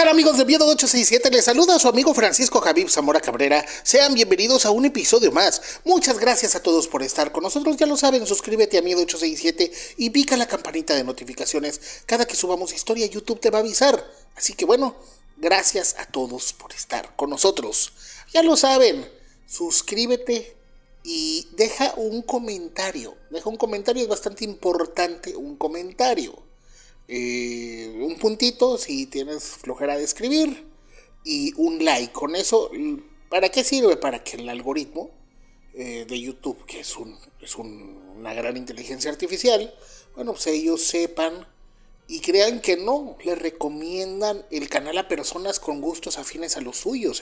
están, amigos de Miedo 867? Les saluda a su amigo Francisco Javier Zamora Cabrera. Sean bienvenidos a un episodio más. Muchas gracias a todos por estar con nosotros. Ya lo saben, suscríbete a Miedo 867 y pica la campanita de notificaciones. Cada que subamos historia, YouTube te va a avisar. Así que bueno, gracias a todos por estar con nosotros. Ya lo saben, suscríbete y deja un comentario. Es bastante importante un comentario. Un puntito si tienes flojera de escribir y un like. Con eso, ¿para qué sirve? Para que el algoritmo de YouTube, que es una gran inteligencia artificial, bueno, pues ellos sepan y crean que no, le recomiendan el canal a personas con gustos afines a los suyos,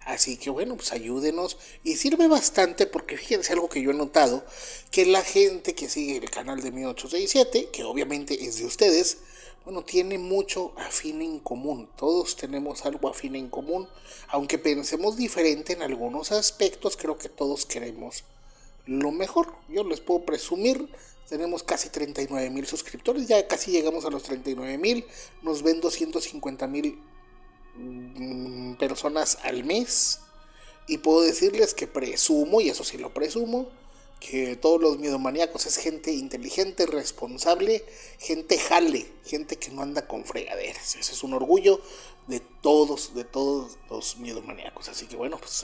Así que bueno, pues ayúdenos y sirve bastante porque fíjense algo que yo he notado, que la gente que sigue el canal de Miedo 867, que obviamente es de ustedes, bueno, tiene mucho afín en común. Todos tenemos algo afín en común, aunque pensemos diferente en algunos aspectos, creo que todos queremos lo mejor. Yo les puedo presumir, tenemos casi 39,000 suscriptores, ya casi llegamos a los 39,000, nos ven 250,000 personas al mes y puedo decirles que presumo, y eso sí lo presumo, que todos los miedomaníacos es gente inteligente, responsable, gente jale, gente que no anda con fregaderas. Ese es un orgullo de todos los miedomaníacos. Así que bueno, pues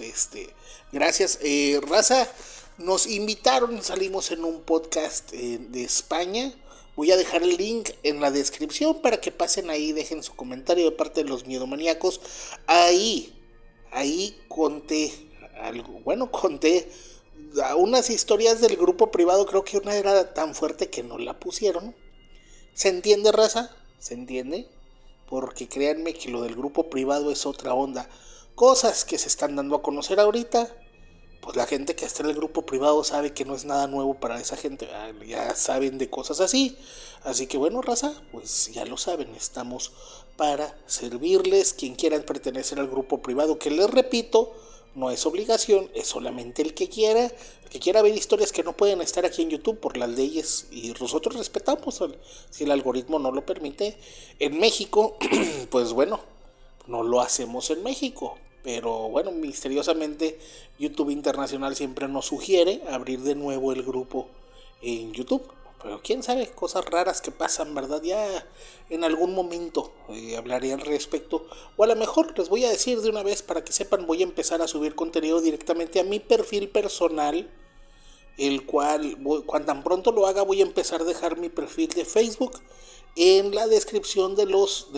gracias. Raza, nos invitaron, salimos en un podcast de España. Voy a dejar el link en la descripción para que pasen ahí, dejen su comentario de parte de los miedomaníacos. Ahí conté algo, conté unas historias del grupo privado, creo que una era tan fuerte que no la pusieron. ¿Se entiende, raza? ¿Se entiende? Porque créanme que lo del grupo privado es otra onda. Cosas que se están dando a conocer ahorita, pues la gente que está en el grupo privado sabe que no es nada nuevo para esa gente, ya saben de cosas así. Así que bueno, raza, pues ya lo saben, estamos para servirles. Quien quiera pertenecer al grupo privado, que les repito, no es obligación, es solamente el que quiera ver historias que no pueden estar aquí en YouTube por las leyes, y nosotros respetamos si el algoritmo no lo permite. En México, pues bueno, no lo hacemos en México, pero bueno, misteriosamente YouTube Internacional siempre nos sugiere abrir de nuevo el grupo en YouTube. Pero quién sabe, cosas raras que pasan, ¿verdad? Ya en algún momento hablaré al respecto. O a lo mejor les voy a decir de una vez para que sepan, voy a empezar a subir contenido directamente a mi perfil personal, el cual, cuando tan pronto lo haga, voy a empezar a dejar mi perfil de Facebook en la descripción de los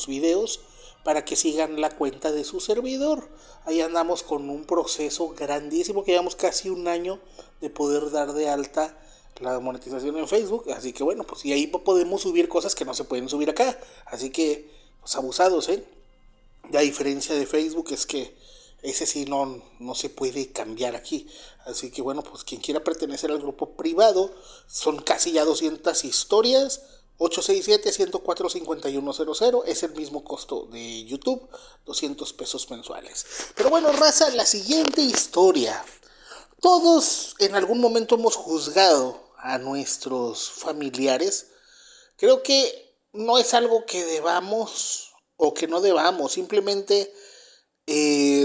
videos, para que sigan la cuenta de su servidor. Ahí andamos con un proceso grandísimo, que llevamos casi un año de poder dar de alta la monetización en Facebook. Así que bueno, pues y ahí podemos subir cosas que no se pueden subir acá. Así que, pues abusados, La diferencia de Facebook es que ese sí no se puede cambiar aquí. Así que bueno, pues quien quiera pertenecer al grupo privado, son casi ya 200 historias. 867-104-5100 es el mismo costo de YouTube, 200 pesos mensuales. Pero bueno, raza, la siguiente historia. Todos en algún momento hemos juzgado a nuestros familiares. Creo que no es algo que debamos o que no debamos, simplemente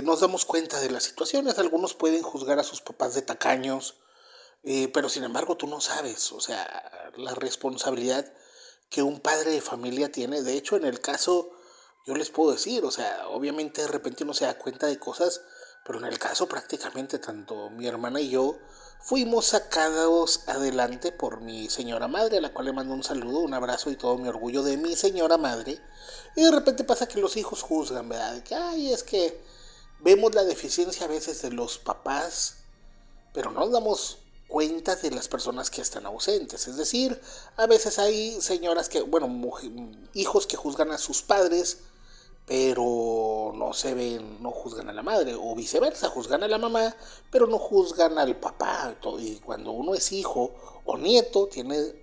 nos damos cuenta de las situaciones. Algunos pueden juzgar a sus papás de tacaños, pero sin embargo tú no sabes, o sea, la responsabilidad que un padre de familia tiene. De hecho, en el caso, yo les puedo decir, o sea, obviamente de repente uno se da cuenta de cosas, pero en el caso prácticamente tanto mi hermana y yo fuimos sacados adelante por mi señora madre, a la cual le mando un saludo, un abrazo y todo mi orgullo de mi señora madre. Y de repente pasa que los hijos juzgan, ¿verdad? De que, es que vemos la deficiencia a veces de los papás, pero no nos damos cuenta de las personas que están ausentes. Es decir, a veces hay señoras que, hijos que juzgan a sus padres, pero no juzgan a la madre, o viceversa, juzgan a la mamá, pero no juzgan al papá. Y cuando uno es hijo o nieto, tienes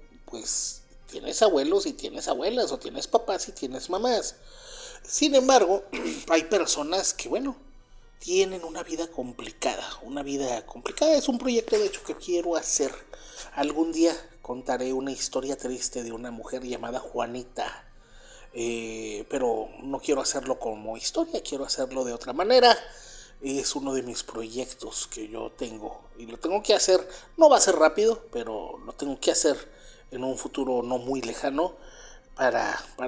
abuelos y tienes abuelas, o tienes papás y tienes mamás. Sin embargo, hay personas que, tienen una vida complicada. Es un proyecto, de hecho, que quiero hacer. Algún día contaré una historia triste de una mujer llamada Juanita. pero no quiero hacerlo como historia, quiero hacerlo de otra manera. Es uno de mis proyectos que yo tengo y lo tengo que hacer. No va a ser rápido, pero lo tengo que hacer en un futuro no muy lejano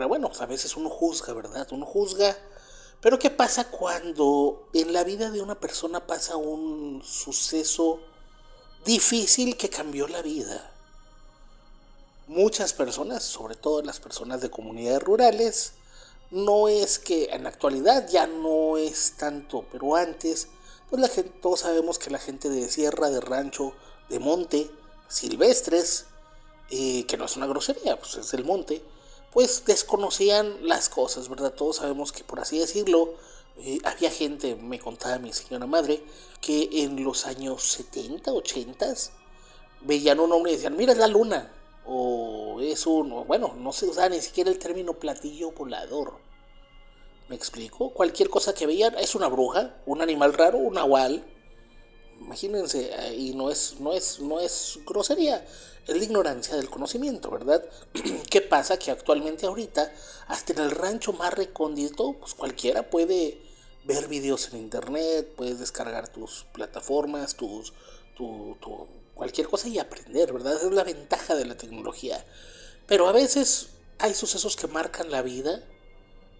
bueno, pues a veces uno juzga, ¿verdad? Uno juzga, pero ¿qué pasa cuando en la vida de una persona pasa un suceso difícil que cambió la vida? Muchas personas, sobre todo las personas de comunidades rurales, no es que en la actualidad ya no es tanto, pero antes, pues la gente, todos sabemos que la gente de sierra, de rancho, de monte, silvestres, que no es una grosería, pues es del monte, pues desconocían las cosas, ¿verdad? Todos sabemos que, por así decirlo, había gente, me contaba mi señora madre, que en los años 70, 80 veían un hombre y decían, mira, es la luna. O es bueno, no se usaba ni siquiera el término platillo volador. ¿Me explico? Cualquier cosa que veían es una bruja, un animal raro, un nahual. Imagínense, y no es grosería, es la ignorancia del conocimiento, ¿verdad? ¿Qué pasa? Que actualmente ahorita, hasta en el rancho más recóndito, pues cualquiera puede ver videos en internet, puedes descargar tus plataformas, cualquier cosa y aprender, ¿verdad? Esa es la ventaja de la tecnología. Pero a veces hay sucesos que marcan la vida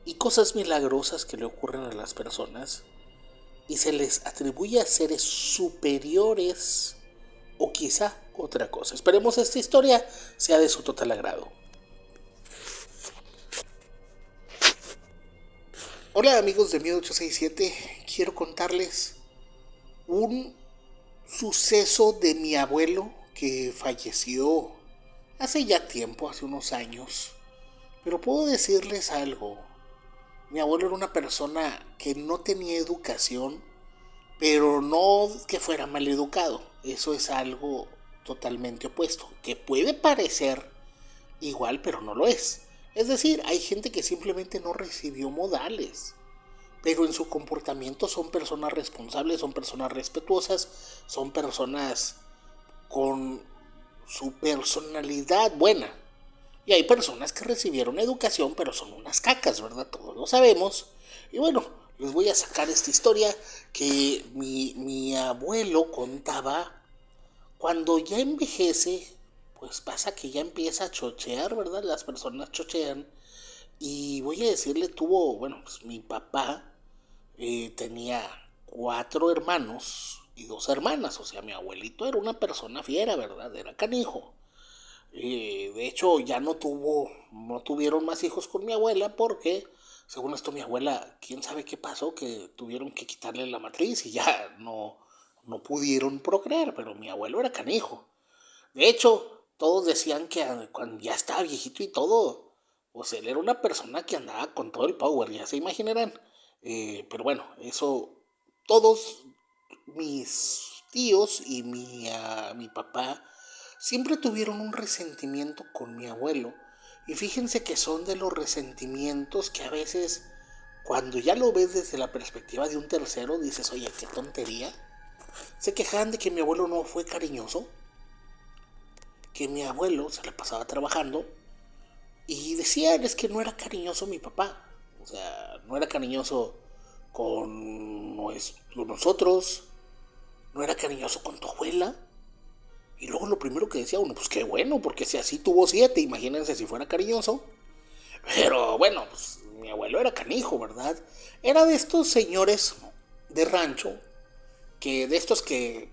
y cosas milagrosas que le ocurren a las personas y se les atribuye a seres superiores o quizá otra cosa. Esperemos esta historia sea de su total agrado. Hola amigos de Miedo 867, quiero contarles un suceso de mi abuelo que falleció hace ya tiempo, hace unos años. Pero puedo decirles algo. Mi abuelo era una persona que no tenía educación, pero no que fuera mal educado. Eso es algo totalmente opuesto, que puede parecer igual, pero no lo es. Es decir, hay gente que simplemente no recibió modales, pero en su comportamiento son personas responsables, son personas respetuosas, son personas con su personalidad buena. Y hay personas que recibieron educación, pero son unas cacas, ¿verdad? Todos lo sabemos. Y bueno, les voy a sacar esta historia que mi abuelo contaba. Cuando ya envejece, pues pasa que ya empieza a chochear, ¿verdad? Las personas chochean. Y voy a decirle, bueno, pues mi papá tenía 4 hermanos y 2 hermanas. O sea, mi abuelito era una persona fiera, ¿verdad? Era canijo. De hecho, ya no tuvieron más hijos con mi abuela porque, según esto, mi abuela, quién sabe qué pasó, que tuvieron que quitarle la matriz y ya no pudieron procrear, pero mi abuelo era canijo. De hecho, todos decían que cuando ya estaba viejito y todo, pues él era una persona que andaba con todo el power, ya se imaginarán. Pero bueno, eso, todos mis tíos y mi papá siempre tuvieron un resentimiento con mi abuelo. Y fíjense que son de los resentimientos que a veces, cuando ya lo ves desde la perspectiva de un tercero, dices, oye, qué tontería. Se quejaban de que mi abuelo no fue cariñoso, que mi abuelo se la pasaba trabajando y decían, es que no era cariñoso mi papá. O sea, no era cariñoso con nosotros, no era cariñoso con tu abuela. Y luego lo primero que decía uno, pues qué bueno, porque si así tuvo 7, imagínense si fuera cariñoso. Pero bueno, pues mi abuelo era canijo, ¿verdad? Era de estos señores de rancho, que de estos que,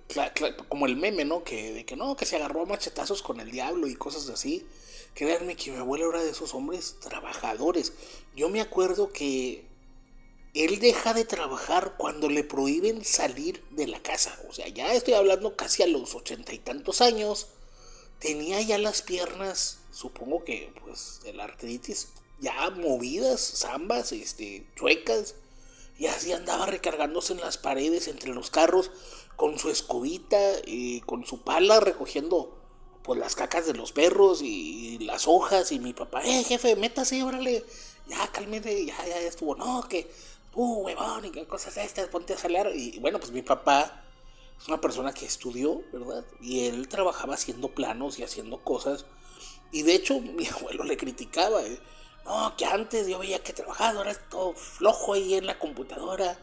como el meme, ¿no? De que no, que se agarró a machetazos con el diablo y cosas así. Créanme que mi abuelo era de esos hombres trabajadores. Yo me acuerdo que él deja de trabajar cuando le prohíben salir de la casa. O sea, ya estoy hablando casi a los 80 y tantos años. Tenía ya las piernas, supongo que pues de la artritis, ya movidas, zambas, chuecas. Y así andaba recargándose en las paredes, entre los carros, con su escobita, con su pala, recogiendo pues las cacas de los perros y las hojas. Y mi papá, jefe, métase, órale, ya cálmese, ya estuvo, no, que tú, huevón, y qué cosas estas, ponte a salar. Y bueno, pues mi papá es una persona que estudió, ¿verdad? Y él trabajaba haciendo planos y haciendo cosas. Y de hecho, mi abuelo le criticaba, No, que antes yo veía que trabajaba, ahora es todo flojo ahí en la computadora.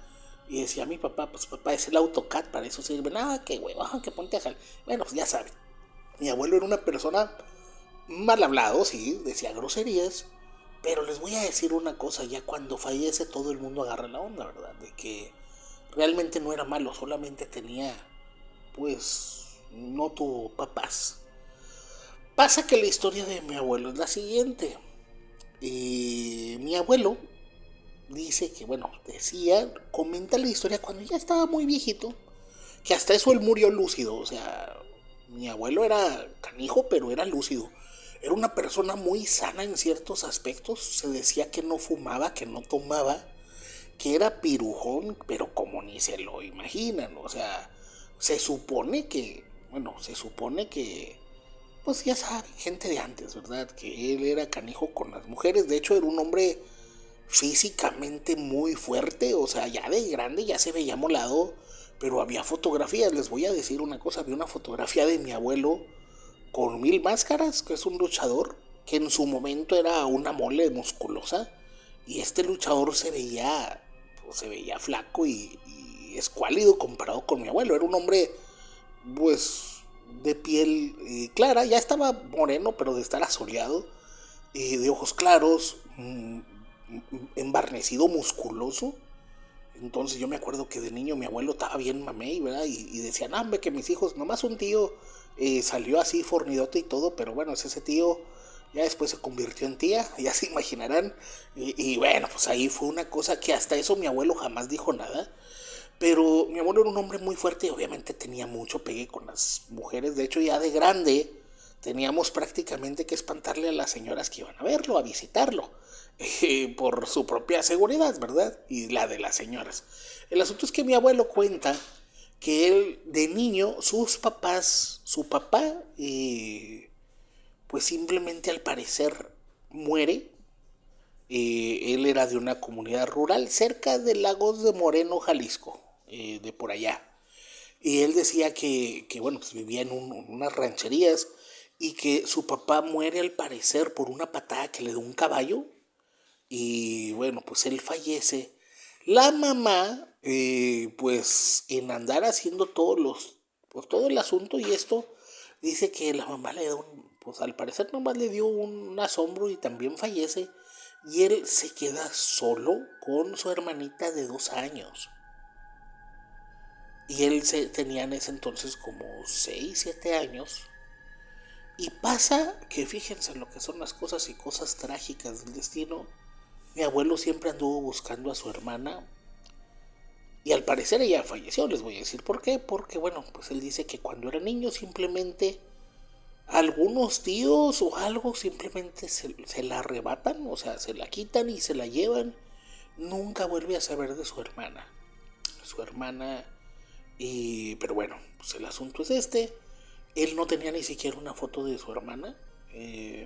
Y decía mi papá, pues papá, es el AutoCAD, para eso sirve. Nada, que huevón, que ponte a jalar. Bueno, pues ya saben. Mi abuelo era una persona mal hablado, sí, decía groserías. Pero les voy a decir una cosa, ya cuando fallece todo el mundo agarra la onda, ¿verdad? De que realmente no era malo, solamente tenía, pues, no tuvo papás. Pasa que la historia de mi abuelo es la siguiente. Mi abuelo dice que, bueno, decía, comenta la historia cuando ya estaba muy viejito, que hasta eso él murió lúcido. O sea, mi abuelo era canijo, pero era lúcido. Era una persona muy sana en ciertos aspectos. Se decía que no fumaba, que no tomaba, que era pirujón, pero como ni se lo imaginan. O sea, se supone que, bueno, se supone que, pues ya saben, gente de antes, ¿verdad? Que él era canijo con las mujeres. De hecho, era un hombre físicamente muy fuerte. O sea, ya de grande ya se veía molado. Pero había fotografías, les voy a decir una cosa, había una fotografía de mi abuelo con 1000 máscaras, que es un luchador, que en su momento era una mole musculosa, y este luchador se veía, pues, se veía flaco y escuálido comparado con mi abuelo. Era un hombre, pues, de piel clara, ya estaba moreno, pero de estar asoleado, de ojos claros, embarnecido, musculoso. Entonces yo me acuerdo que de niño mi abuelo estaba bien mamey, ¿verdad? Y decían, ah, hombre, que mis hijos, nomás un tío salió así fornidote y todo, pero bueno, ese tío ya después se convirtió en tía, ya se imaginarán. Y bueno, pues ahí fue una cosa que hasta eso mi abuelo jamás dijo nada. Pero mi abuelo era un hombre muy fuerte y obviamente tenía mucho pegue con las mujeres. De hecho, ya de grande teníamos prácticamente que espantarle a las señoras que iban a verlo, a visitarlo, por su propia seguridad, ¿verdad? Y la de las señoras. El asunto es que mi abuelo cuenta que él de niño, sus papás, su papá, pues simplemente al parecer muere. Él era de una comunidad rural cerca de Lagos de Moreno, Jalisco, de por allá. Y él decía que bueno, pues vivía en unas rancherías y que su papá muere al parecer por una patada que le dio un caballo. Y bueno, pues él fallece. La mamá, pues en andar haciendo pues todo el asunto y esto, dice que la mamá le da pues al parecer nomás le dio un asombro y también fallece. Y él se queda solo con su hermanita de 2 años. Y él tenía en ese entonces como 6 7 años. Y pasa que fíjense lo que son las cosas y cosas trágicas del destino. Mi abuelo siempre anduvo buscando a su hermana y al parecer ella falleció. Les voy a decir por qué. Porque bueno, pues él dice que cuando era niño simplemente algunos tíos o algo simplemente se la arrebatan, o sea, se la quitan y se la llevan. Nunca vuelve a saber de su hermana. Su hermana, pero bueno, pues el asunto es este. Él no tenía ni siquiera una foto de su hermana.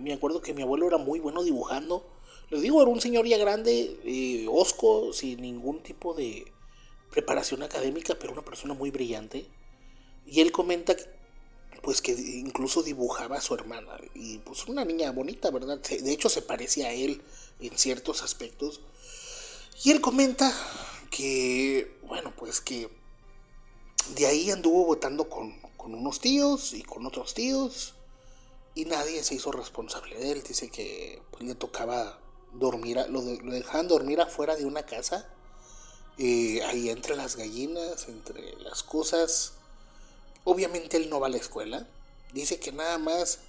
Me acuerdo que mi abuelo era muy bueno dibujando. Les digo, era un señor ya grande, hosco, sin ningún tipo de preparación académica, pero una persona muy brillante. Y él comenta pues que incluso dibujaba a su hermana. Y pues una niña bonita, ¿verdad? De hecho se parecía a él en ciertos aspectos. Y él comenta que, bueno, pues que de ahí anduvo votando con unos tíos y con otros tíos y nadie se hizo responsable de él. Dice que pues, le tocaba dormir, lo dejaban dormir afuera de una casa, ahí entre las gallinas, entre las cosas. Obviamente él no va a la escuela. Dice que nada más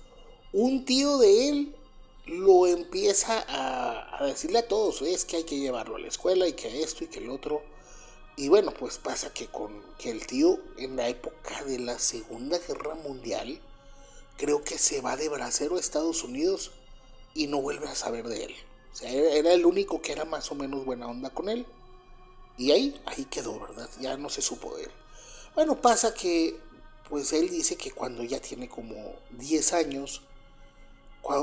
un tío de él lo empieza a decirle a todos, es que hay que llevarlo a la escuela y que esto y que el otro. Y bueno, pues pasa que el tío en la época de la Segunda Guerra Mundial creo que se va de bracero a Estados Unidos y no vuelve a saber de él. O sea, era el único que era más o menos buena onda con él. Y ahí quedó, ¿verdad? Ya no se supo de él. Bueno, pasa que pues él dice que cuando ya tiene como 10 años,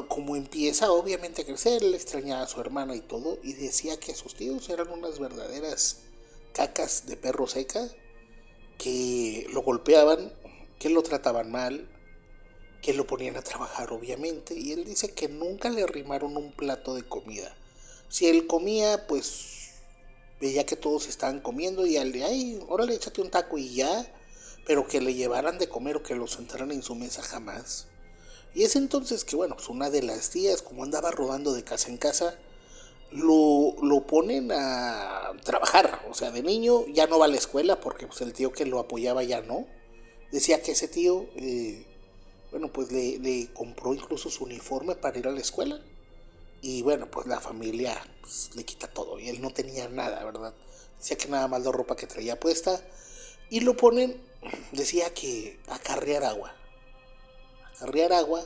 como empieza obviamente a crecer, él extrañaba a su hermana y todo, y decía que sus tíos eran unas verdaderas cacas de perro seca, que lo golpeaban, que lo trataban mal, que lo ponían a trabajar obviamente, y él dice que nunca le arrimaron un plato de comida. Si él comía, pues veía que todos estaban comiendo y al de, ay, órale, échate un taco y ya, pero que le llevaran de comer o que lo sentaran en su mesa jamás. Y es entonces que, bueno, pues una de las tías, como andaba rodando de casa en casa, lo ponen a trabajar. O sea, de niño ya no va a la escuela porque pues, el tío que lo apoyaba ya no. Decía que ese tío, bueno, pues le compró incluso su uniforme para ir a la escuela. Y bueno, pues la familia pues, le quita todo. Y él no tenía nada, ¿verdad? Decía que nada más la ropa que traía puesta. Y lo ponen, decía que a carrear agua. A carrear agua.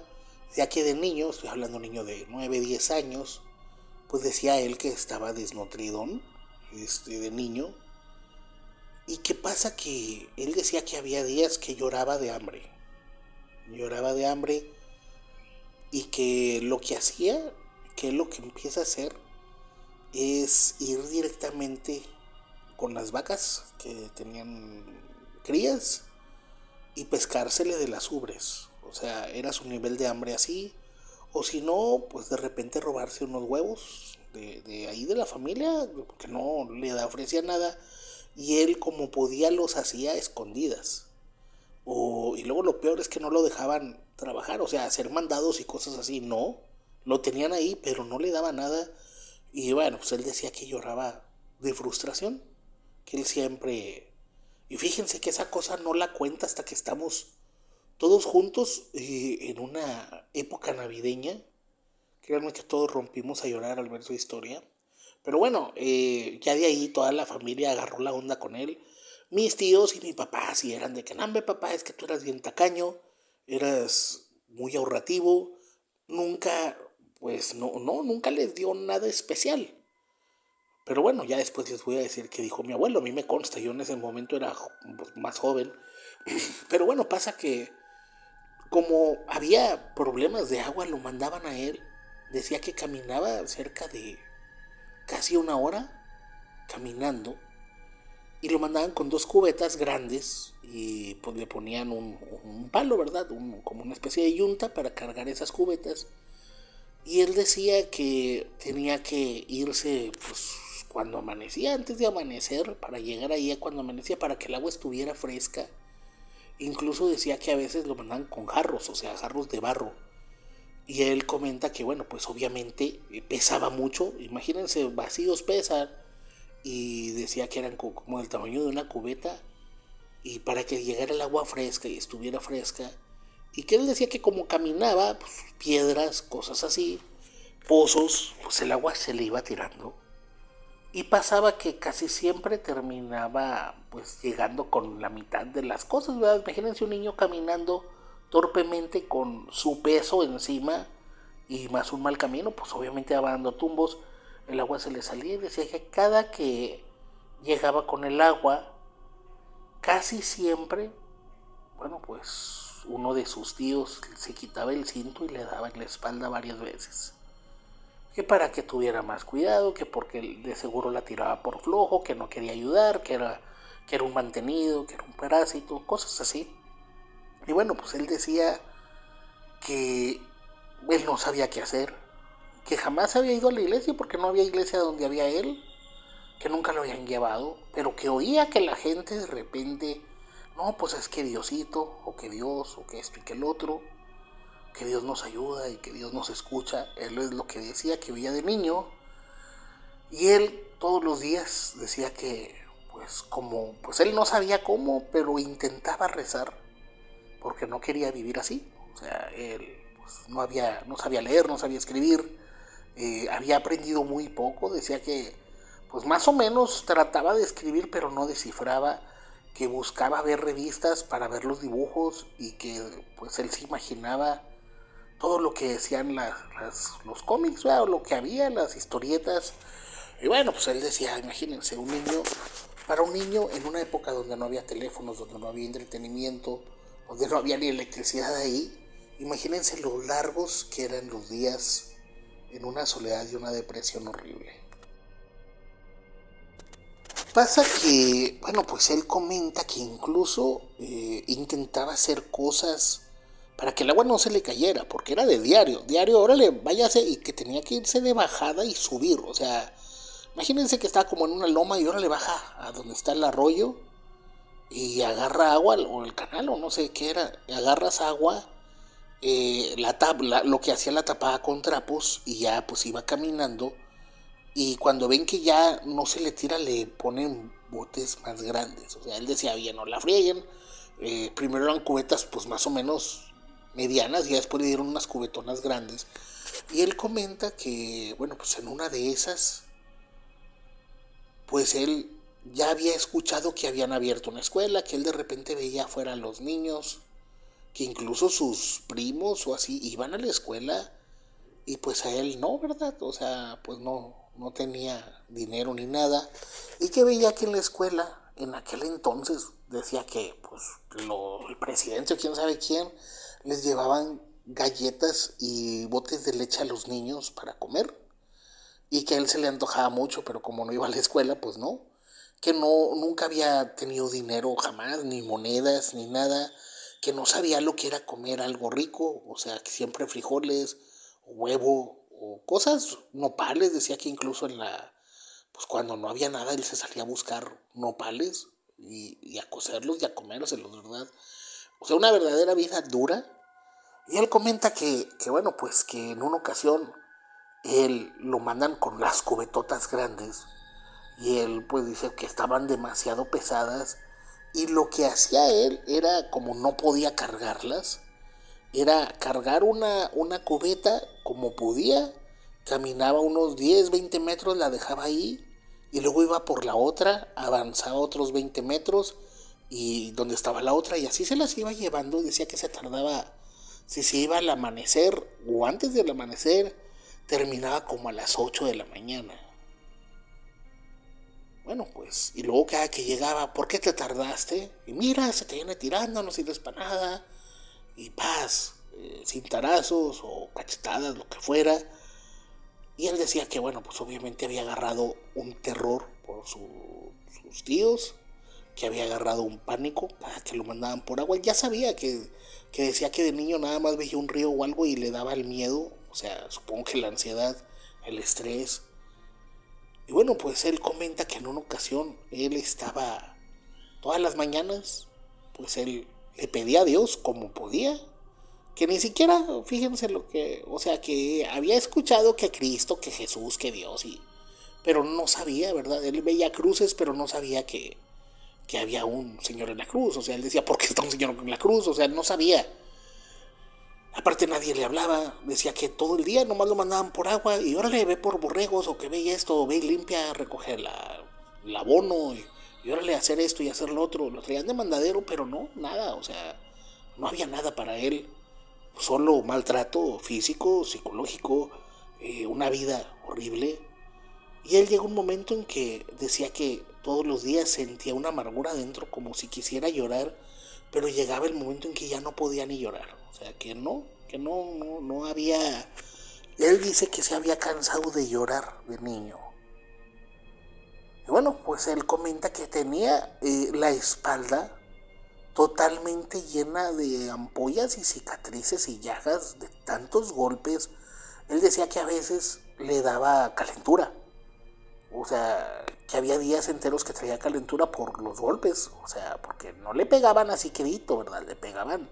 Ya que de niño, estoy hablando de un niño de 9 10 años, pues decía él que estaba desnutridón, de niño. Y qué pasa que él decía que había días que lloraba de hambre. Lloraba de hambre y que lo que hacía, que lo que empieza a hacer es ir directamente con las vacas que tenían crías y pescársele de las ubres. O sea, era su nivel de hambre así. O si no, pues de repente robarse unos huevos de ahí de la familia, porque no le ofrecía nada. Y él como podía los hacía a escondidas. Y luego lo peor es que no lo dejaban trabajar, o sea, hacer mandados y cosas así, no. Lo tenían ahí, pero no le daba nada. Y bueno, pues él decía que lloraba de frustración, que él siempre... Y fíjense que esa cosa no la cuenta hasta que estamos todos juntos en una época navideña. Créanme que todos rompimos a llorar al ver su historia. Pero bueno, ya de ahí toda la familia agarró la onda con él. Mis tíos y mi papá sí eran de que, nambe papá, es que tú eras bien tacaño, eras muy ahorrativo, nunca, pues nunca les dio nada especial. Pero bueno, ya después les voy a decir que dijo mi abuelo, a mí me consta, yo en ese momento era pues, más joven. Pero bueno, pasa que como había problemas de agua, lo mandaban a él. Decía que caminaba cerca de casi una hora caminando y lo mandaban con dos cubetas grandes y pues le ponían un palo, ¿verdad? Como una especie de yunta para cargar esas cubetas. Y él decía que tenía que irse pues cuando amanecía, antes de amanecer, para llegar ahí a cuando amanecía, para que el agua estuviera fresca. Incluso decía que a veces lo mandaban con jarros, o sea, jarros de barro. Y él comenta que, bueno, pues obviamente pesaba mucho. Imagínense, vacíos pesan. Y decía que eran como del tamaño de una cubeta. Y para que llegara el agua fresca y estuviera fresca. Y que él decía que como caminaba, pues piedras, cosas así, pozos, pues el agua se le iba tirando. Y pasaba que casi siempre terminaba pues llegando con la mitad de las cosas, ¿verdad? Imagínense un niño caminando torpemente con su peso encima y más un mal camino, pues obviamente va dando tumbos, el agua se le salía y decía que cada que llegaba con el agua, casi siempre, bueno pues uno de sus tíos se quitaba el cinto y le daba en la espalda varias veces. Que para que tuviera más cuidado, que porque de seguro la tiraba por flojo, que no quería ayudar, que era un mantenido, que era un parásito, cosas así. Y bueno, pues él decía que él no sabía qué hacer, que jamás había ido a la iglesia porque no había iglesia donde había él, que nunca lo habían llevado, pero que oía que la gente de repente, no, pues es que Diosito, o que Dios, o que esto y que el otro, que Dios nos ayuda y que Dios nos escucha. Él es lo que decía, que oía de niño. Y él todos los días decía que, pues como, pues él no sabía cómo, pero intentaba rezar porque no quería vivir así. O sea, él pues, no sabía leer, no sabía escribir, había aprendido muy poco. Decía que, pues más o menos trataba de escribir, pero no descifraba, que buscaba ver revistas para ver los dibujos y que, pues él se imaginaba todo lo que decían los cómics, ¿verdad? O lo que había, las historietas. Y bueno, pues él decía, imagínense, para un niño en una época donde no había teléfonos, donde no había entretenimiento, donde no había ni electricidad ahí, imagínense lo largos que eran los días en una soledad y una depresión horrible. Pasa que, bueno, pues él comenta que incluso intentaba hacer cosas para que el agua no se le cayera, porque era de diario, órale, váyase, y que tenía que irse de bajada y subir, o sea, imagínense que está como en una loma y ahora le baja a donde está el arroyo y agarra agua, o el canal, o no sé qué era, y agarras agua, lo que hacía la tapaba con trapos y ya pues iba caminando, y cuando ven que ya no se le tira le ponen botes más grandes, o sea, él decía, bien, no la frieguen, primero eran cubetas pues más o menos medianas y después le dieron unas cubetonas grandes, y él comenta que, bueno, pues en una de esas, pues él ya había escuchado que habían abierto una escuela, que él de repente veía afuera a los niños, que incluso sus primos o así iban a la escuela y pues a él no, ¿verdad? O sea, pues no tenía dinero ni nada, y que veía que en la escuela, en aquel entonces, decía que pues el presidente o quién sabe quién les llevaban galletas y botes de leche a los niños para comer, y que a él se le antojaba mucho, pero como no iba a la escuela, pues no, que no, nunca había tenido dinero jamás, ni monedas, ni nada, que no sabía lo que era comer algo rico, o sea, que siempre frijoles, o huevo, o cosas, nopales, decía que incluso pues cuando no había nada, él se salía a buscar nopales y a cocerlos y a comérselos, ¿verdad? O sea, una verdadera vida dura. Y él comenta que bueno, pues que en una ocasión él lo mandan con las cubetotas grandes y él pues dice que estaban demasiado pesadas, y lo que hacía él era, como no podía cargarlas, era cargar una cubeta como podía, caminaba unos 10 20 metros, la dejaba ahí y luego iba por la otra, avanzaba otros 20 metros y donde estaba la otra, y así se las iba llevando. Decía que se tardaba, si se iba al amanecer o antes del amanecer, terminaba como a las 8 de la mañana. Bueno, pues, y luego cada que llegaba, ¿por qué te tardaste? Y mira, se te viene tirando, no sirves para nada, y paz, cintarazos o cachetadas, lo que fuera. Y él decía que, bueno, pues obviamente había agarrado un terror por sus tíos, que había agarrado un pánico para que lo mandaban por agua. Él ya sabía que decía que de niño nada más veía un río o algo y le daba el miedo, o sea, supongo que la ansiedad, el estrés. Y bueno, pues él comenta que en una ocasión él estaba todas las mañanas, pues él le pedía a Dios como podía, que ni siquiera, fíjense lo que, o sea, que había escuchado que Cristo, que Jesús, que Dios, pero no sabía, ¿verdad? Él veía cruces, pero no sabía que había un señor en la cruz, o sea, él decía, ¿por qué está un señor en la cruz? O sea, él no sabía. Aparte nadie le hablaba, decía que todo el día nomás lo mandaban por agua y órale, ve por borregos, o que ve esto, ve y limpia, recoge el abono, y órale, hacer esto y hacer lo otro. Lo traían de mandadero, pero no, nada, o sea, no había nada para él, solo maltrato físico, psicológico, una vida horrible. Y él llegó un momento en que decía que todos los días sentía una amargura dentro, como si quisiera llorar, pero llegaba el momento en que ya no podía ni llorar. O sea, que no había... Él dice que se había cansado de llorar de niño. Y bueno, pues él comenta que tenía la espalda totalmente llena de ampollas y cicatrices y llagas de tantos golpes. Él decía que a veces le daba calentura. O sea, que había días enteros que traía calentura por los golpes. O sea, porque no le pegaban así quedito, ¿verdad? Le pegaban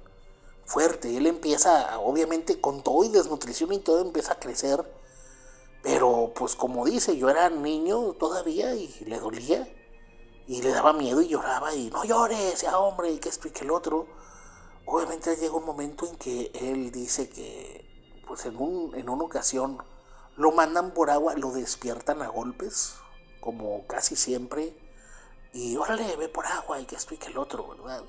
fuerte. Y él empieza, obviamente, con todo y desnutrición y todo, empieza a crecer. Pero, pues como dice, yo era niño todavía y le dolía. Y le daba miedo y lloraba y no llores, sea hombre, y que esto y que el otro. Obviamente llega un momento en que él dice que, pues en una ocasión, lo mandan por agua, lo despiertan a golpes, como casi siempre, y órale, ve por agua y que esto y que el otro, ¿verdad?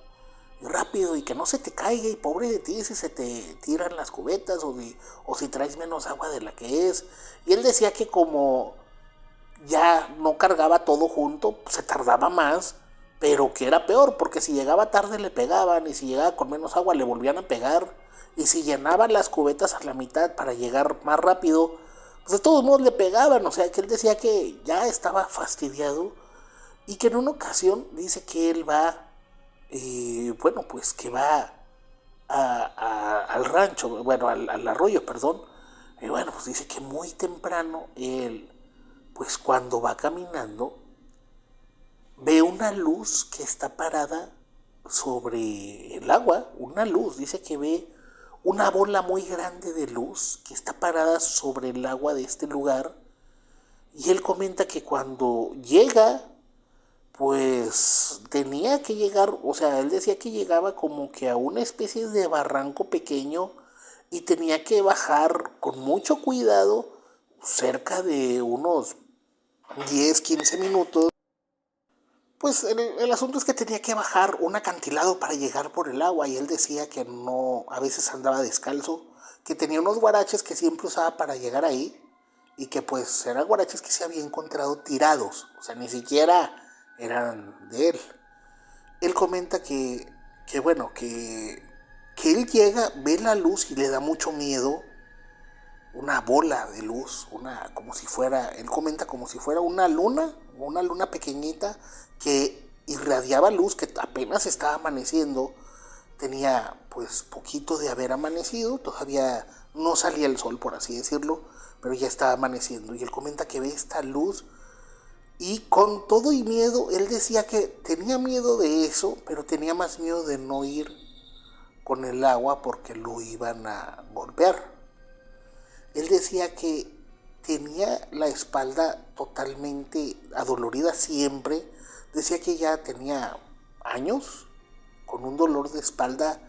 Y rápido, y que no se te caiga, y pobre de ti si se te tiran las cubetas o si traes menos agua de la que es. Y él decía que como ya no cargaba todo junto, pues se tardaba más, pero que era peor, porque si llegaba tarde le pegaban, y si llegaba con menos agua le volvían a pegar, y si llenaban las cubetas a la mitad para llegar más rápido, pues de todos modos le pegaban. O sea, que él decía que ya estaba fastidiado, y que en una ocasión dice que él va, bueno, pues que va al rancho, bueno, al arroyo, perdón. Y bueno, pues dice que muy temprano él, pues cuando va caminando, ve una luz que está parada sobre el agua, una luz, dice que ve una bola muy grande de luz que está parada sobre el agua de este lugar. Y él comenta que cuando llega, pues tenía que llegar, o sea, él decía que llegaba como que a una especie de barranco pequeño y tenía que bajar con mucho cuidado, cerca de unos 10 15 minutos. Pues el asunto es que tenía que bajar un acantilado para llegar por el agua y él decía que no, a veces andaba descalzo, que tenía unos guaraches que siempre usaba para llegar ahí y que pues eran guaraches que se había encontrado tirados, o sea, ni siquiera eran de él. Él comenta que bueno, que él llega, ve la luz y le da mucho miedo, una bola de luz, una como si fuera, él comenta como si fuera una luna pequeñita que irradiaba luz, que apenas estaba amaneciendo, tenía pues poquito de haber amanecido, todavía no salía el sol por así decirlo, pero ya estaba amaneciendo y él comenta que ve esta luz y con todo y miedo, él decía que tenía miedo de eso, pero tenía más miedo de no ir con el agua porque lo iban a golpear. Él decía que tenía la espalda totalmente adolorida siempre. Decía que ya tenía años con un dolor de espalda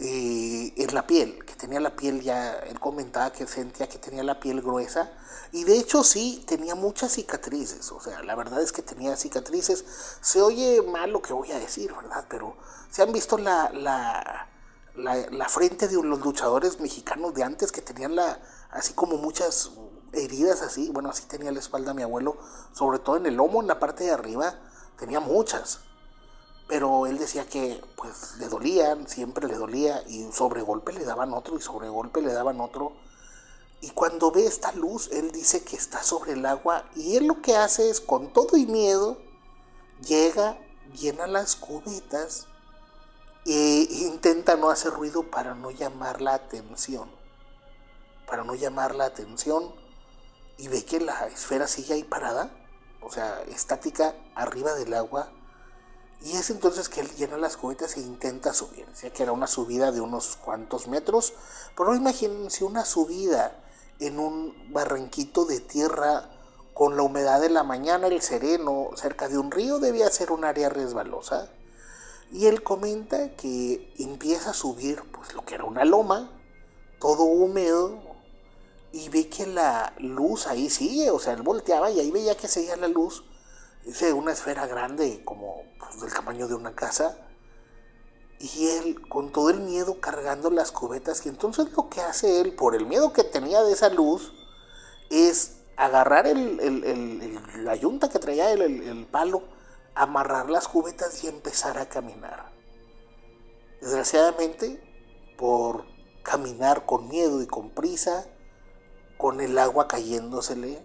en la piel, que tenía la piel ya, él comentaba que sentía que tenía la piel gruesa y de hecho sí, tenía muchas cicatrices, o sea, la verdad es que tenía cicatrices. Se oye mal lo que voy a decir, ¿verdad? Pero se han visto la frente de los luchadores mexicanos de antes que tenían así como muchas heridas así, bueno, así tenía la espalda mi abuelo, sobre todo en el lomo, en la parte de arriba, tenía muchas. Pero él decía que pues le dolían, siempre le dolía y sobre golpe le daban otro y sobre golpe le daban otro. Y cuando ve esta luz, él dice que está sobre el agua y él lo que hace es con todo y miedo, llega, llena las cubetas e intenta no hacer ruido para no llamar la atención. Para no llamar la atención y ve que la esfera sigue ahí parada, o sea, estática arriba del agua. Y es entonces que él llena las cubetas e intenta subir. Decía que era una subida de unos cuantos metros. Pero imagínense una subida en un barranquito de tierra con la humedad de la mañana, el sereno, cerca de un río, debía ser un área resbalosa. Y él comenta que empieza a subir pues lo que era una loma, todo húmedo, y ve que la luz ahí sigue, o sea, él volteaba y ahí veía que seguía la luz, dice, una esfera grande, como pues, del tamaño de una casa, y él con todo el miedo cargando las cubetas, y entonces lo que hace él, por el miedo que tenía de esa luz, es agarrar la yunta que traía el palo, amarrar las cubetas y empezar a caminar. Desgraciadamente, por caminar con miedo y con prisa, con el agua cayéndosele,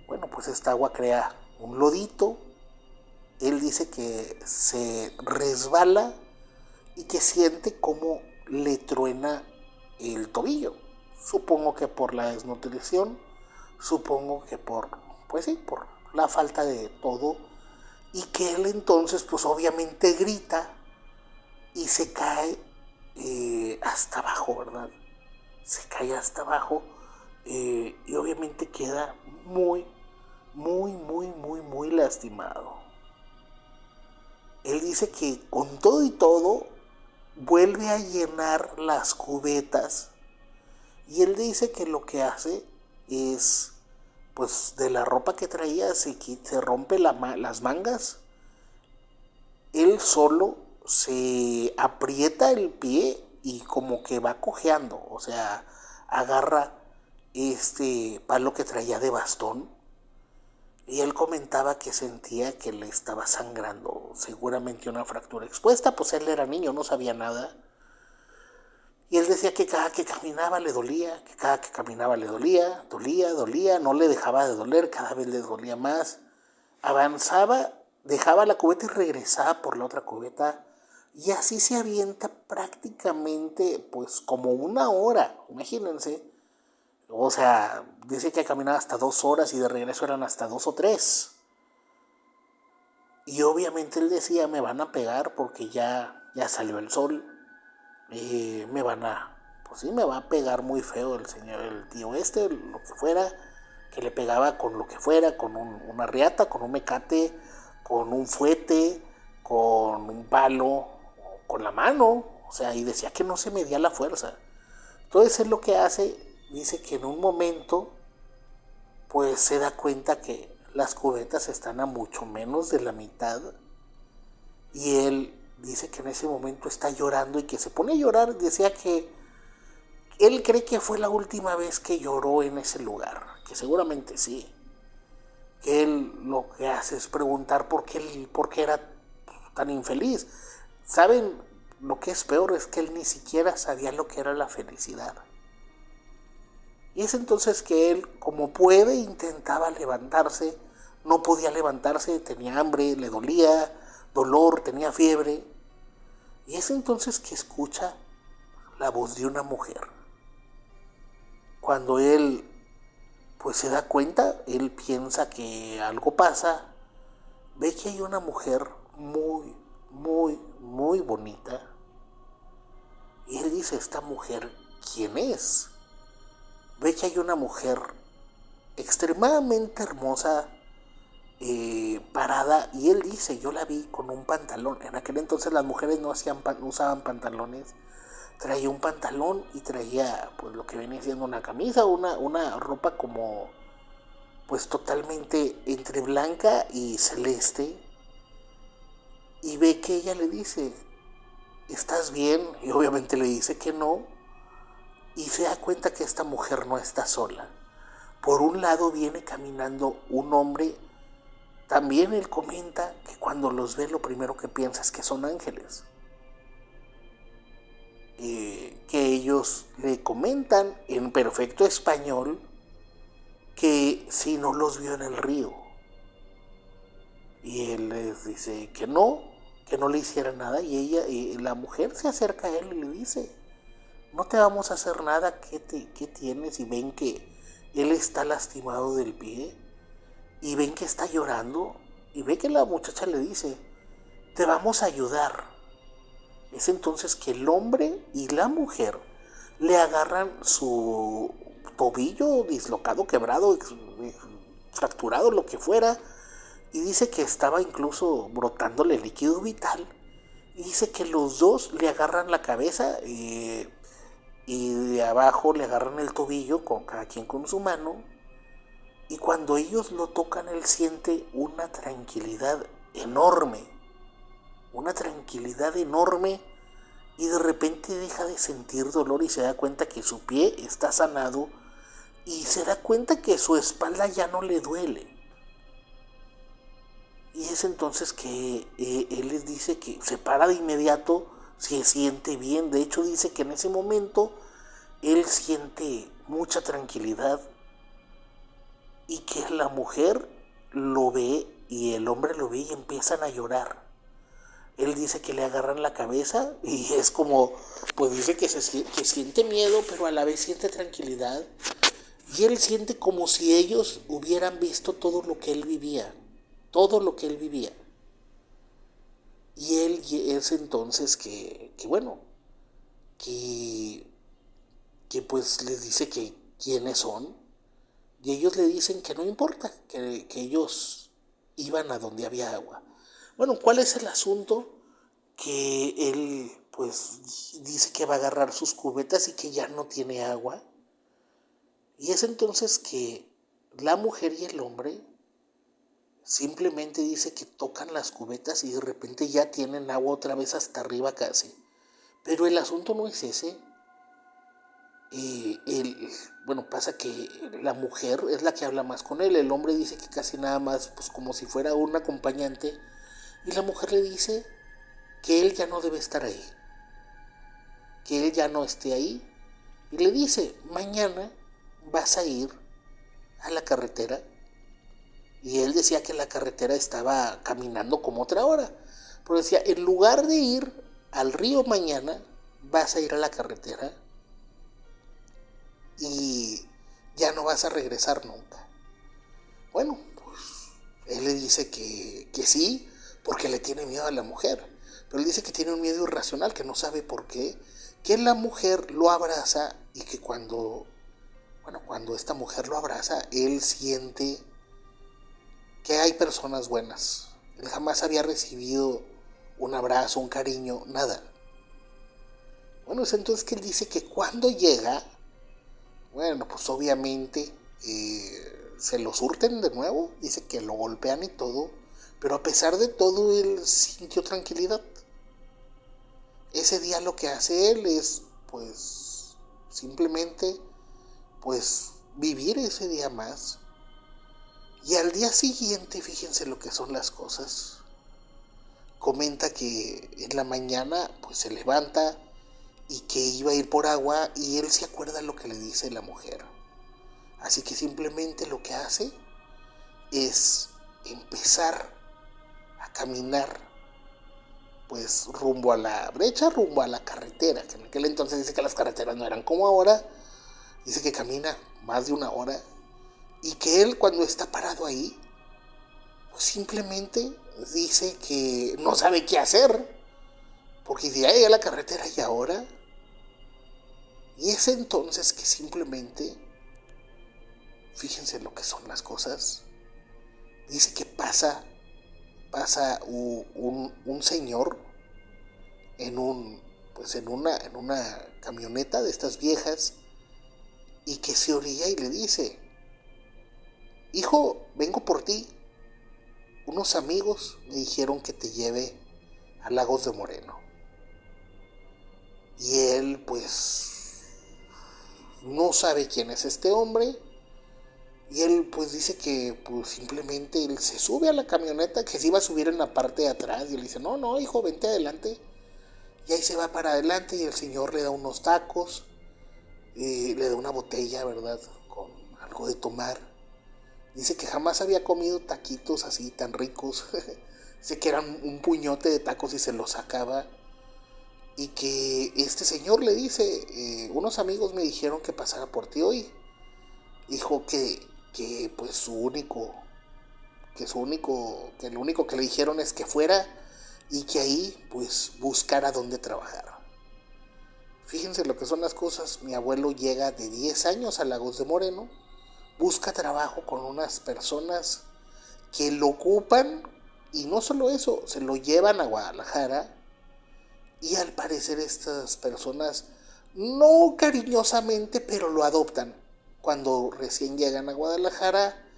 bueno, pues esta agua crea un lodito. Él dice que se resbala y que siente como le truena el tobillo. Supongo que por la desnutrición, supongo que pues sí, por la falta de todo. Y que él entonces, pues obviamente grita y se cae hasta abajo, ¿verdad? Se cae hasta abajo y obviamente queda muy, muy, muy, muy, muy lastimado. Él dice que con todo y todo vuelve a llenar las cubetas y él dice que lo que hace es, pues de la ropa que traía se rompe las mangas, él solo se aprieta el pie y como que va cojeando, o sea, agarra este palo que traía de bastón y él comentaba que sentía que le estaba sangrando, seguramente una fractura expuesta, pues él era niño, no sabía nada. Y él decía que cada que caminaba le dolía, que cada que caminaba le dolía, dolía, no le dejaba de doler, cada vez le dolía más. Avanzaba, dejaba la cubeta y regresaba por la otra cubeta Y así se avienta prácticamente pues como una hora, imagínense. O sea, dice que caminaba hasta 2 horas y de regreso eran hasta 2 o 3. Y obviamente él decía, me van a pegar porque ya salió el sol. Me van a, pues sí, me va a pegar muy feo el señor, el tío este, lo que fuera, que le pegaba con lo que fuera, con una riata, con un mecate, con un fuete, con un palo, con la mano. O sea, y decía que no se medía la fuerza. Entonces él lo que hace, dice que en un momento, pues se da cuenta que las cubetas están a mucho menos de la mitad. Y él dice que en ese momento está llorando y que se pone a llorar. Decía que él cree que fue la última vez que lloró en ese lugar, que seguramente sí. Que él lo que hace es preguntar por qué era tan infeliz. ¿Saben? Lo que es peor es que él ni siquiera sabía lo que era la felicidad. Y es entonces que él, como puede, intentaba levantarse. No podía levantarse, tenía hambre, le dolía, dolor, tenía fiebre. Y es entonces que escucha la voz de una mujer. Cuando él pues se da cuenta, él piensa que algo pasa, ve que hay una mujer muy, muy, muy bonita. Y él dice, ¿esta mujer quién es? Ve que hay una mujer extremadamente hermosa, parada, y él dice, yo la vi con un pantalón. En aquel entonces las mujeres no usaban pantalones. Traía un pantalón y traía pues lo que venía siendo una camisa, una ropa como pues totalmente entre blanca y celeste. Y ve que ella le dice, ¿estás bien? Y obviamente le dice que no. Y se da cuenta que esta mujer no está sola. Por un lado viene caminando un hombre. También él comenta que cuando los ve lo primero que piensa es que son ángeles. Que ellos le comentan en perfecto español que si no los vio en el río. Y él les dice que no le hiciera nada. Y la mujer se acerca a él y le dice, no te vamos a hacer nada, ¿qué tienes? Y ven que él está lastimado del pie. Y ven que está llorando. Y ve que la muchacha le dice, te vamos a ayudar. Es entonces que el hombre y la mujer le agarran su tobillo dislocado, quebrado, fracturado, lo que fuera. Y dice que estaba incluso brotándole líquido vital. Y dice que los dos le agarran la cabeza y de abajo le agarran el tobillo, con cada quien con su mano. Y cuando ellos lo tocan, él siente una tranquilidad enorme. Una tranquilidad enorme. Y de repente deja de sentir dolor y se da cuenta que su pie está sanado. Y se da cuenta que su espalda ya no le duele. Y es entonces que él les dice que se para de inmediato, se siente bien. De hecho dice que en ese momento él siente mucha tranquilidad y que la mujer lo ve y el hombre lo ve y empiezan a llorar. Él dice que le agarran la cabeza y es como, pues dice que siente miedo, pero a la vez siente tranquilidad. Y él siente como si ellos hubieran visto todo lo que él vivía. Todo lo que él vivía. Y él es entonces que bueno, que, que pues les dice que quiénes son. Y ellos le dicen que no importa, que ellos iban a donde había agua. Bueno, ¿cuál es el asunto? Que él pues dice que va a agarrar sus cubetas y que ya no tiene agua. Y es entonces que la mujer y el hombre simplemente dice que tocan las cubetas y de repente ya tienen agua otra vez hasta arriba casi. Pero el asunto no es ese. Bueno, pasa que la mujer es la que habla más con él. El hombre dice que casi nada más, pues como si fuera un acompañante. Y la mujer le dice que él ya no debe estar ahí. Que él ya no esté ahí. Y le dice, mañana vas a ir a la carretera. Y él decía que la carretera estaba caminando como otra hora. Pero decía, en lugar de ir al río mañana, vas a ir a la carretera y ya no vas a regresar nunca. Bueno, pues él le dice que sí, porque le tiene miedo a la mujer. Pero él dice que tiene un miedo irracional, que no sabe por qué, que la mujer lo abraza y que cuando esta mujer lo abraza, él siente que hay personas buenas. Él jamás había recibido un abrazo, un cariño, nada. Bueno, es entonces que él dice que cuando llega, bueno, pues obviamente se lo surten de nuevo, dice que lo golpean y todo, pero a pesar de todo él sintió tranquilidad. Ese día lo que hace él es, pues, simplemente, pues, vivir ese día más. Y al día siguiente, fíjense lo que son las cosas. Comenta que en la mañana, pues, se levanta y que iba a ir por agua y él se acuerda lo que le dice la mujer. Así que simplemente lo que hace es empezar a caminar, pues rumbo a la brecha, rumbo a la carretera, que en aquel entonces dice que las carreteras no eran como ahora. Dice que camina más de 1 hora y que él cuando está parado ahí, pues simplemente dice que no sabe qué hacer, porque ya llega a la carretera y ahora. Y es entonces que simplemente, fíjense lo que son las cosas, dice que pasa un señor en una camioneta de estas viejas y que se orilla y le dice: hijo, vengo por ti. Unos amigos me dijeron que te lleve a Lagos de Moreno. Y él pues no sabe quién es este hombre. Y él pues dice que pues simplemente él se sube a la camioneta, que se iba a subir en la parte de atrás. Y él dice: no, hijo, vente adelante. Y ahí se va para adelante y el señor le da unos tacos, le da una botella, ¿verdad?, con algo de tomar. Dice que jamás había comido taquitos así tan ricos. Dice que eran un puñote de tacos y se los sacaba. Y que este señor le dice: unos amigos me dijeron que pasara por ti hoy. Dijo que pues lo único que le dijeron es que fuera y que ahí pues buscara dónde trabajar. Fíjense lo que son las cosas. Mi abuelo llega de 10 años a Lagos de Moreno, busca trabajo con unas personas que lo ocupan y no solo eso, se lo llevan a Guadalajara y al parecer estas personas no cariñosamente, pero lo adoptan. Cuando recién llegan a Guadalajara,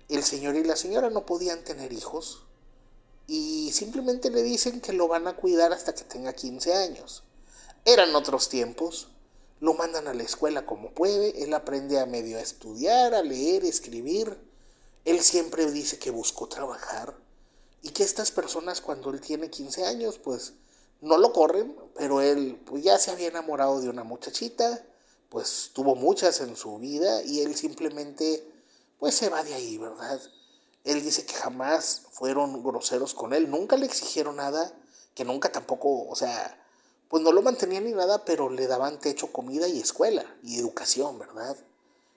el señor y la señora no podían tener hijos y simplemente le dicen que lo van a cuidar hasta que tenga 15 años. Eran otros tiempos. Lo mandan a la escuela como puede. Él aprende a medio a estudiar, a leer, escribir. Él siempre dice que buscó trabajar y que estas personas cuando él tiene 15 años pues no lo corren, pero él pues ya se había enamorado de una muchachita, pues tuvo muchas en su vida y él simplemente pues se va de ahí, ¿verdad? Él dice que jamás fueron groseros con él, nunca le exigieron nada, que nunca tampoco, o sea, pues no lo mantenían ni nada, pero le daban techo, comida y escuela y educación, ¿verdad?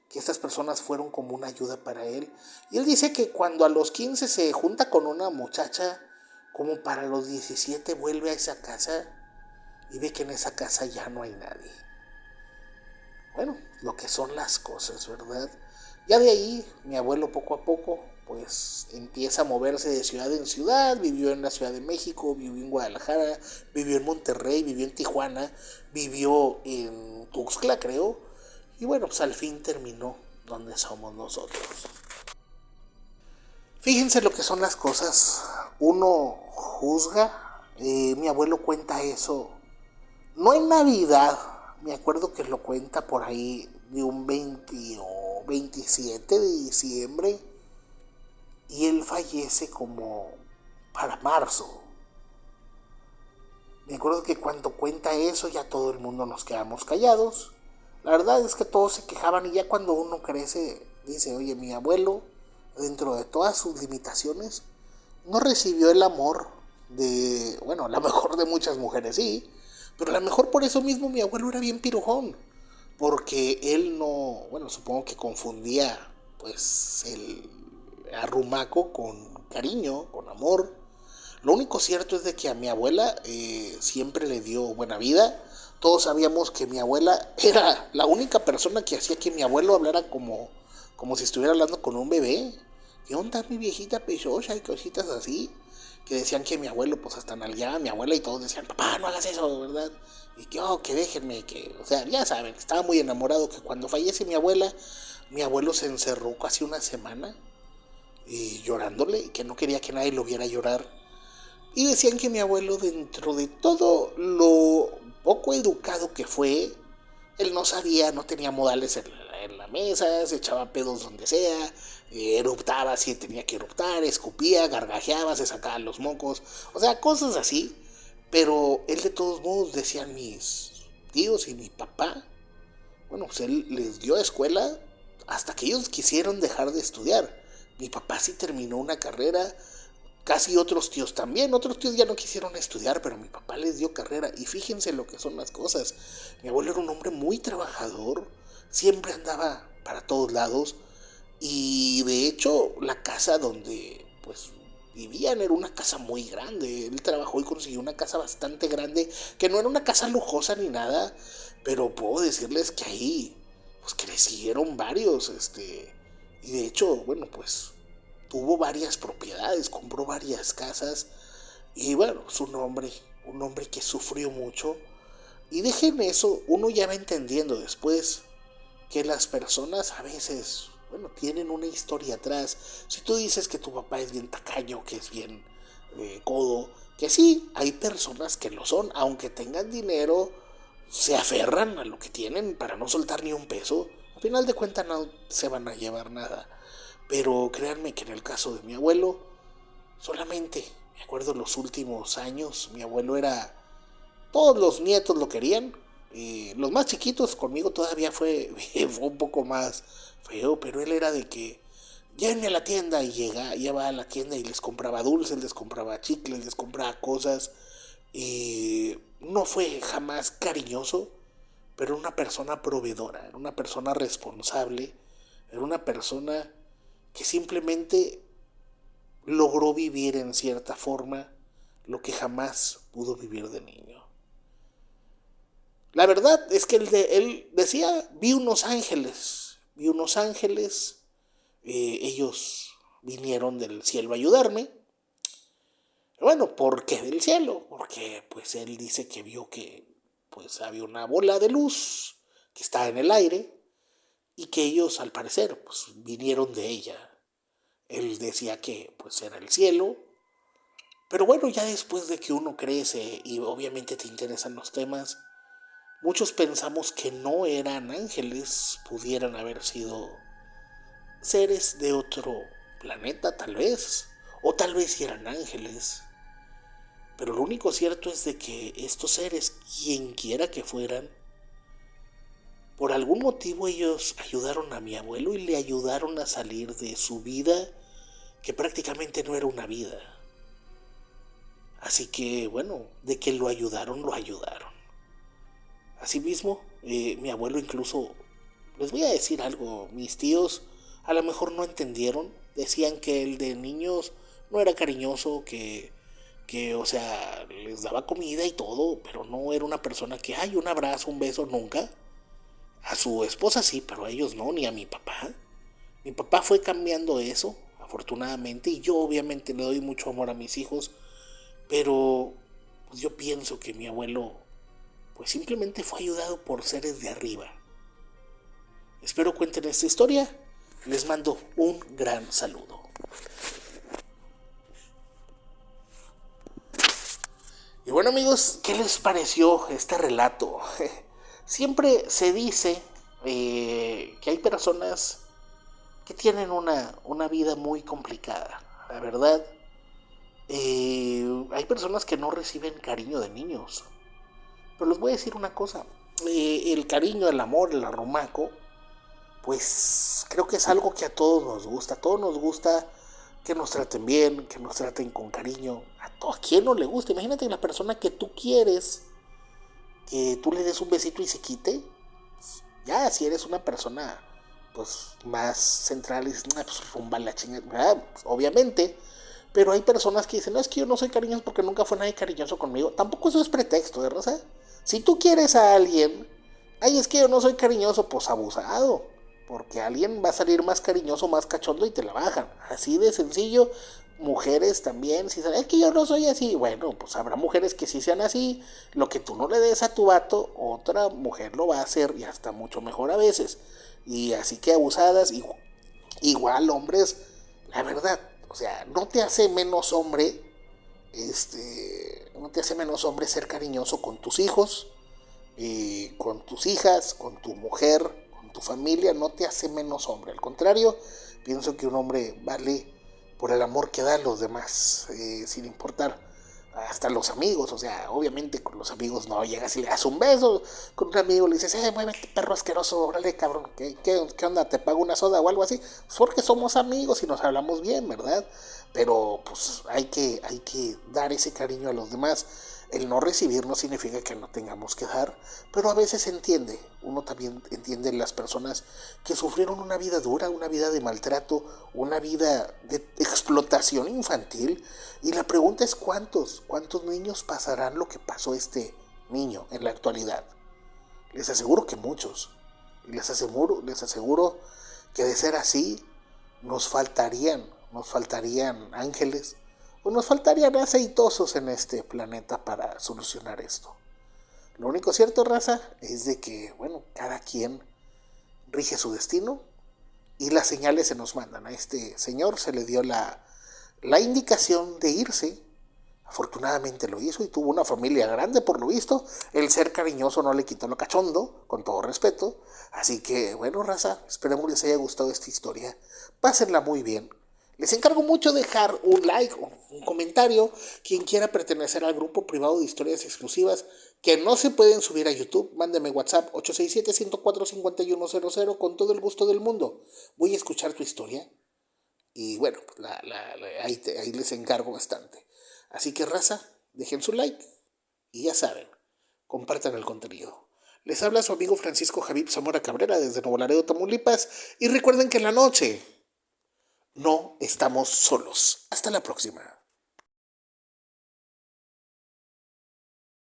Que estas personas fueron como una ayuda para él. Y él dice que cuando a los 15 se junta con una muchacha, como para los 17 vuelve a esa casa y ve que en esa casa ya no hay nadie. Bueno, lo que son las cosas, ¿verdad? Ya de ahí, mi abuelo poco a poco, pues empieza a moverse de ciudad en ciudad. Vivió en la Ciudad de México, vivió en Guadalajara, vivió en Monterrey, vivió en Tijuana, vivió en Tuxtla, creo. Y bueno, pues al fin terminó donde somos nosotros. Fíjense lo que son las cosas. Uno juzga. Mi abuelo cuenta eso. No en Navidad. Me acuerdo que lo cuenta por ahí de un 20 o 27 de diciembre. Y él fallece como para marzo. Me acuerdo que cuando cuenta eso ya todo el mundo nos quedamos callados. La verdad es que todos se quejaban y ya cuando uno crece dice: oye, mi abuelo, dentro de todas sus limitaciones, no recibió el amor de, bueno, a lo mejor de muchas mujeres sí, Pero a lo mejor por eso mismo mi abuelo era bien pirujón. Porque él no, bueno, supongo que confundía pues el arrumaco con cariño, con amor. Lo único cierto es de que a mi abuela siempre le dio buena vida. Todos sabíamos que mi abuela era la única persona que hacía que mi abuelo hablara como si estuviera hablando con un bebé. ¿Qué onda, mi viejita pechocha? Y cositas así. Que decían que mi abuelo, pues hasta nalgueaba a mi abuela y todos decían, papá, no hagas eso, ¿verdad? Y que, oh, que déjenme, que, o sea, ya saben, estaba muy enamorado que cuando fallece mi abuela, mi abuelo se encerró casi una semana y llorándole y que no quería que nadie lo viera llorar. Y decían que mi abuelo, dentro de todo lo poco educado que fue, él no sabía, no tenía modales en la mesa, se echaba pedos donde sea, eruptaba si tenía que eruptar, escupía, gargajeaba, se sacaba los mocos, o sea, cosas así. Pero él de todos modos, decían mis tíos y mi papá, bueno, pues él les dio escuela hasta que ellos quisieron dejar de estudiar. Mi papá sí terminó una carrera, casi otros tíos también. Otros tíos ya no quisieron estudiar, pero mi papá les dio carrera. Y fíjense lo que son las cosas. Mi abuelo era un hombre muy trabajador, siempre andaba para todos lados. Y de hecho, la casa donde pues vivían era una casa muy grande. Él trabajó y consiguió una casa bastante grande, que no era una casa lujosa ni nada, pero puedo decirles que ahí pues crecieron varios, y de hecho, bueno, pues tuvo varias propiedades, compró varias casas y bueno, es un hombre que sufrió mucho. Y dejen eso, uno ya va entendiendo después que las personas a veces, bueno, tienen una historia atrás. Si tú dices que tu papá es bien tacaño, que es bien codo, que sí, hay personas que lo son, aunque tengan dinero, se aferran a lo que tienen para no soltar ni un peso. Al final de cuentas no se van a llevar nada. Pero créanme que en el caso de mi abuelo, solamente, me acuerdo los últimos años, mi abuelo era, todos los nietos lo querían. Los más chiquitos conmigo todavía fue un poco más feo, pero él era de que llévenme a la tienda y iba a la tienda y les compraba dulces, les compraba chicles, les compraba cosas. No fue jamás cariñoso, pero era una persona proveedora, era una persona responsable, era una persona que simplemente logró vivir en cierta forma lo que jamás pudo vivir de niño. La verdad es que él decía, vi unos ángeles, ellos vinieron del cielo a ayudarme. Bueno, ¿por qué del cielo? Porque pues él dice que vio que pues había una bola de luz que está en el aire y que ellos al parecer pues vinieron de ella. Él decía que pues era el cielo, pero bueno, ya después de que uno crece y obviamente te interesan los temas, muchos pensamos que no eran ángeles, pudieran haber sido seres de otro planeta tal vez, o tal vez sí eran ángeles. Pero lo único cierto es de que estos seres, quien quiera que fueran, por algún motivo ellos ayudaron a mi abuelo y le ayudaron a salir de su vida, que prácticamente no era una vida. Así que bueno, de que lo ayudaron, lo ayudaron. Asimismo, mi abuelo incluso, les voy a decir algo, mis tíos a lo mejor no entendieron, decían que el de niños no era cariñoso, o sea, les daba comida y todo, pero no era una persona que, ay, un abrazo, un beso, nunca. A su esposa sí, pero a ellos no, ni a mi papá. Mi papá fue cambiando eso, afortunadamente, y yo obviamente le doy mucho amor a mis hijos, pero pues yo pienso que mi abuelo pues simplemente fue ayudado por seres de arriba. Espero cuenten esta historia. Les mando un gran saludo. Y bueno amigos, ¿qué les pareció este relato? Siempre se dice que hay personas que tienen una vida muy complicada. La verdad, hay personas que no reciben cariño de niños. Pero les voy a decir una cosa. El cariño, el amor, el arrumaco, pues creo que es algo que a todos nos gusta. A todos nos gusta que nos traten bien, que nos traten con cariño. ¿A quien no le gusta? Imagínate la persona que tú quieres que tú le des un besito y se quite. Ya, si eres una persona pues más central y dices, pues rumba la chingada, pues, obviamente. Pero hay personas que dicen, no, es que yo no soy cariñoso porque nunca fue nadie cariñoso conmigo. Tampoco eso es pretexto, ¿de raza? Si tú quieres a alguien, ay, es que yo no soy cariñoso, pues abusado. Porque alguien va a salir más cariñoso, más cachondo y te la bajan. Así de sencillo. Mujeres también, si saben, es que yo no soy así. Bueno, pues habrá mujeres que sí sean así. Lo que tú no le des a tu vato, otra mujer lo va a hacer y hasta mucho mejor a veces. Y así que abusadas, igual hombres, la verdad, o sea, no te hace menos hombre, no te hace menos hombre ser cariñoso con tus hijos, con tus hijas, con tu mujer, con tu familia, no te hace menos hombre. Al contrario, pienso que un hombre vale por el amor que da a los demás, sin importar. Hasta los amigos, o sea, obviamente con los amigos no llegas y le das un beso. Con un amigo le dices, muévete, perro asqueroso, órale, cabrón, ¿qué onda? ¿Te pago una soda o algo así? Pues porque somos amigos y nos hablamos bien, ¿verdad? Pero pues hay que dar ese cariño a los demás. El no recibir no significa que no tengamos que dar, pero a veces se entiende. Uno también entiende las personas que sufrieron una vida dura, una vida de maltrato, una vida de explotación infantil. Y la pregunta es cuántos niños pasarán lo que pasó este niño en la actualidad. Les aseguro que muchos. Y les aseguro que de ser así, nos faltarían ángeles, o nos faltarían aceitosos en este planeta para solucionar esto. Lo único cierto, raza, es de que, bueno, cada quien rige su destino y las señales se nos mandan. A este señor se le dio la indicación de irse. Afortunadamente lo hizo y tuvo una familia grande por lo visto. El ser cariñoso no le quitó lo cachondo, con todo respeto. Así que, bueno, raza, esperemos les haya gustado esta historia. Pásenla muy bien. Les encargo mucho dejar un like o un comentario. Quien quiera pertenecer al grupo privado de historias exclusivas que no se pueden subir a YouTube, mándeme WhatsApp 867-104-5100 con todo el gusto del mundo. Voy a escuchar tu historia y bueno, ahí les encargo bastante. Así que raza, dejen su like y ya saben, compartan el contenido. Les habla su amigo Francisco Javier Zamora Cabrera desde Nuevo Laredo, Tamaulipas. Y recuerden que en la noche no estamos solos. Hasta la próxima.